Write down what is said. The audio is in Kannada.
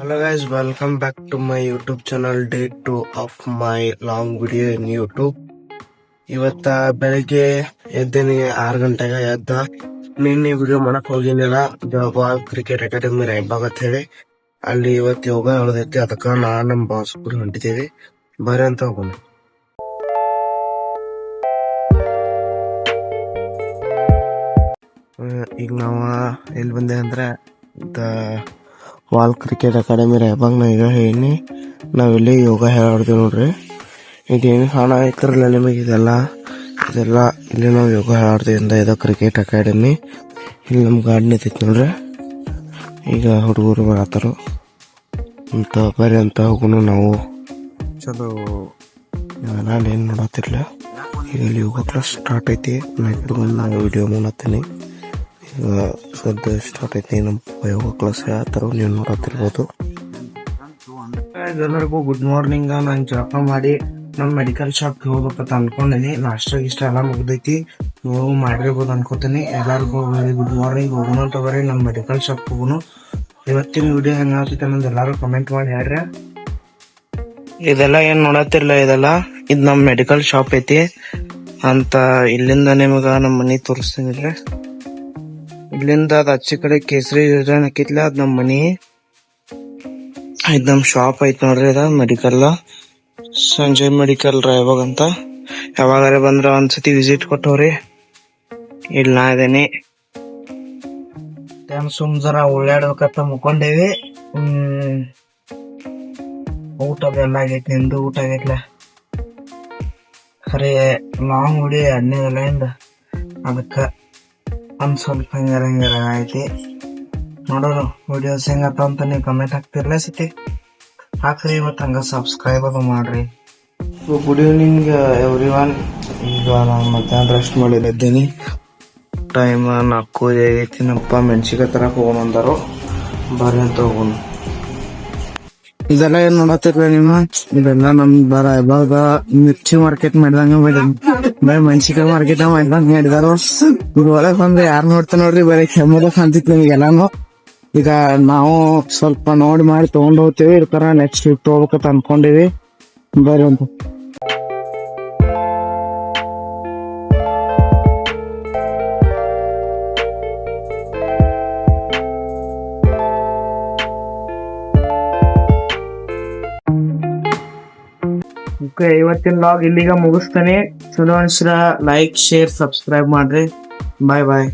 Hello guys, welcome back to my YouTube channel day 2 of my long video in YouTube. ಇವತ್ತ ಬೆಳಿಗ್ಗೆ ಎದ್ದೇನಿ 6 ಗಂಟೆಗೆ ಎದ್ದ ನಿನ್ನೆ ವಿಡಿಯೋ ಮಾಡಕ್ ಹೋಗಿನಿಲ್ಲ ಜವಾಬ್ ಕ್ರಿಕೆಟ್ ಅಕಾಡೆಮಿ ರಾಯಬಾಗ್ ಅಂತ ಹೇಳಿ ಅಲ್ಲಿ ಇವತ್ತು ಯೋಗ ಹೇಳದೈತಿ ಅದಕ್ಕ ನಾನ್ ನಮ್ ಬಾಸ್ ಕೂಡ ಹೊಂಟಿದ್ದೀವಿ ಬರ್ರಿ ಅಂತ ಹೋಗೋಣ. ಈಗ ನಾವ ಎಲ್ಲಿ ಬಂದೆ ಅಂದ್ರೆ ವಾಲ್ ಕ್ರಿಕೆಟ್ ಅಕಾಡೆಮಿ ರಾಯಬಾಗ್ ನಾ ಈಗ ಹೇಳಿ ನಾವಿಲ್ಲಿ ಯೋಗ ಹೇಳ್ತೀವಿ ನೋಡ್ರಿ. ಇದೇನು ಕಾಣಾಯ್ತಿರಲ್ಲ ನಿಮಗೆ ಇದೆಲ್ಲ ಇಲ್ಲಿ ನಾವು ಯೋಗ ಹೇಳ್ತೀವಿ ಇದು ಕ್ರಿಕೆಟ್ ಅಕಾಡೆಮಿ. ಇಲ್ಲಿ ನಮ್ಮ ಗಾಡಿ ನಿಂತೈತಿ ನೋಡ್ರಿ. ಈಗ ಹುಡುಗರು ಬರತ್ತಾರ ಅಂತ ಬರ್ರಿ ಅಂತ ಹೋಗೋಣ ನಾವು. ಚಲೋ ನೀವೆಲ್ಲ ಏನು ನೋಡತ್ತಿರ್ಲ ಈಗ ಇಲ್ಲಿ ಯೋಗ ಕ್ಲಾಸ್ ಸ್ಟಾರ್ಟ್ ಐತಿ. ನಾ ಹಿಡ್ಕೊಂಡು ನಾನು ವಿಡಿಯೋ ಮಾಡತ್ತೀನಿ. ಈಗ ಸದ್ಯ ಸ್ಟಾರ್ಟ್ ಐತಿ ನಮ್ಮ ಯೋಗ ಕ್ಲಾಸ್ ಹೇಳ್ತಾರ, ನೀವು ನೋಡತ್ತಿರ್ಬೋದು. ಎಲ್ಲರಿಗೂ ಗುಡ್ ಮಾರ್ನಿಂಗ್. ನಾನು ಜಳಕ ಮಾಡಿ ನಮ್ಮ ಮೆಡಿಕಲ್ ಶಾಪ್ಗೆ ಹೋಗ್ಬೇಕಂತ ಅನ್ಕೊಂಡಿನಿ. ನಾಷ್ಟ ಗಿಷ್ಟ ಎಲ್ಲ ಮುಗ್ದೈತಿ, ನೀವು ಮಾಡಿರ್ಬೋದು ಅನ್ಕೋತೀನಿ. ಎಲ್ಲರಿಗೂ ವೆರಿ ಗುಡ್ ಮಾರ್ನಿಂಗ್. ಹೋಗೋಣ ಅಂತ ಬರ್ರಿ ನಮ್ಮ ಮೆಡಿಕಲ್ ಶಾಪ್ ಹೋಗೋಣ. ಇವತ್ತಿನ ವಿಡಿಯೋ ಹೆಂಗ ಆಗ್ತೈತೆ ಅನ್ನೋದು ಎಲ್ಲಾರು ಕಮೆಂಟ್ ಮಾಡಿ ಹೇಳ್ರಿ. ಇದೆಲ್ಲ ಏನ್ ನೋಡತ್ತಿರ್ಲ ಇದು ನಮ್ಮ ಮೆಡಿಕಲ್ ಶಾಪ್ ಐತಿ ಅಂತ. ಇಲ್ಲಿಂದ ನಿಮಗ ನಮ್ಮ ಮನಿ ತೋರಿಸ್ತೀನಿ. ಇಲ್ಲಿಂದ ಅದ್ ಆಚೆ ಕಡೆ ಕೇಸರಿ ಯೋಜನೆ ಹಾಕಿತ್ಲ ಅದ್ ನಮ್ ಮನಿ. ಇದ್ ನಮ್ ಶಾಪ್ ಐತ್ ನೋಡ್ರಿ. ಅದ ಮೆಡಿಕಲ್ ಸಂಜಯ್ ಮೆಡಿಕಲ್ ರಾಯಬಾಗ್ ಅಂತ. ಯಾವಾಗಾರ ಬಂದ್ರ ಒಂದ್ಸತಿ ವಿಸಿಟ್ ಕೊಟ್ಟವ್ರಿ. ಇಲ್ಲಿ ನಾ ಇದೇನಿ. ಸುಮ್ ಜರ ಓಡಾಡ್ಬೇಕಂತ ಮುಕೊಂಡೇವಿ. ಊಟದೆಲ್ಲ ಆಗೈತಿ. ನಿಂದು ಊಟ ಆಗೈತ್ಲ? ಖರೆ ಲಾಂಗ್ ಹೊಡಿ ಎಣ್ಣೆಲ್ಲ ಅದಕ್ಕ ಒಂದ್ ಸ್ವಲ್ಪ ಹಂಗಾರ ಐತಿ. ನೋಡೋರು ವಿಡಿಯೋಸ್ ಹೆಂಗತ್ತ ಅಂತ ನೀವು ಕಮೆಂಟ್ ಹಾಕ್ತಿರ್ಲ ಸತಿ ಹಾಕ್ರಿ. ಇವತ್ತು ಹಂಗ ಸಬ್ಸ್ಕ್ರೈಬ್ ಅದು ಮಾಡ್ರಿ. Good evening every one. ಈಗ ನಾನು ಮಧ್ಯಾಹ್ನ ರೆಸ್ಟ್ ಮಾಡಿದ್ದೀನಿ. ಟೈಮ್ 4 ಆಗೈತಿ. ನಮ್ಮಪ್ಪ ಮೆಣಸಿಕಾಯಿ ತರಕ್ ಹೋಗೋಣ ಅಂದಾರು, ಬರ್ರಿ ಅಂತ ಹೋಗೋಣ. ಇದೆಲ್ಲ ಏನ್ ನೋಡತ್ತಿರ್ಲ ನಿಮ್ಮ? ಇದೆಲ್ಲ ನಮ್ ರಾಯಬಾಗ ಮಿರ್ಚಿ ಮಾರ್ಕೆಟ್ ಮಾಡಿದಂಗ ಮೆಣಸಿಕಾಯಿ ಮಾರ್ಕೆಟ್ ಮಾಡಿದಂಗ ಮಾಡಿದಾರು. ಈಗ ಒಳಗ್ ಬಂದ್ರೆ ಯಾರು ನೋಡ್ತಾ ನೋಡ್ರಿ, ಬರೀ ಕೆಮ್ಮದ ಕಾಣ್ತಿತ್ತು ನಿಮ್ಗೆಲ್ಲಾನು. ಈಗ ನಾವು ಸ್ವಲ್ಪ ನೋಡಿ ಮಾಡಿ ತಗೊಂಡ್ ಹೋಗ್ತೇವಿ. ಈ ತರ ನೆಕ್ಸ್ಟ್ ವೀಕ್ ತಗೋಬೇಕಂತ ಅನ್ಕೊಂಡಿವಿ. ಬರ್ರಿ ಅಂತ. ಇವತ್ತಿನ ಲಾಗ್ ಇಲ್ಲಿಗ ಮುಗಿಸ್ತಾನೆ. ಚಲೋ ಅನ್ಸ್ರ ಲೈಕ್, ಶೇರ್, ಸಬ್ಸ್ಕ್ರೈಬ್ ಮಾಡ್ರಿ. ಬಾಯ್ ಬಾಯ್.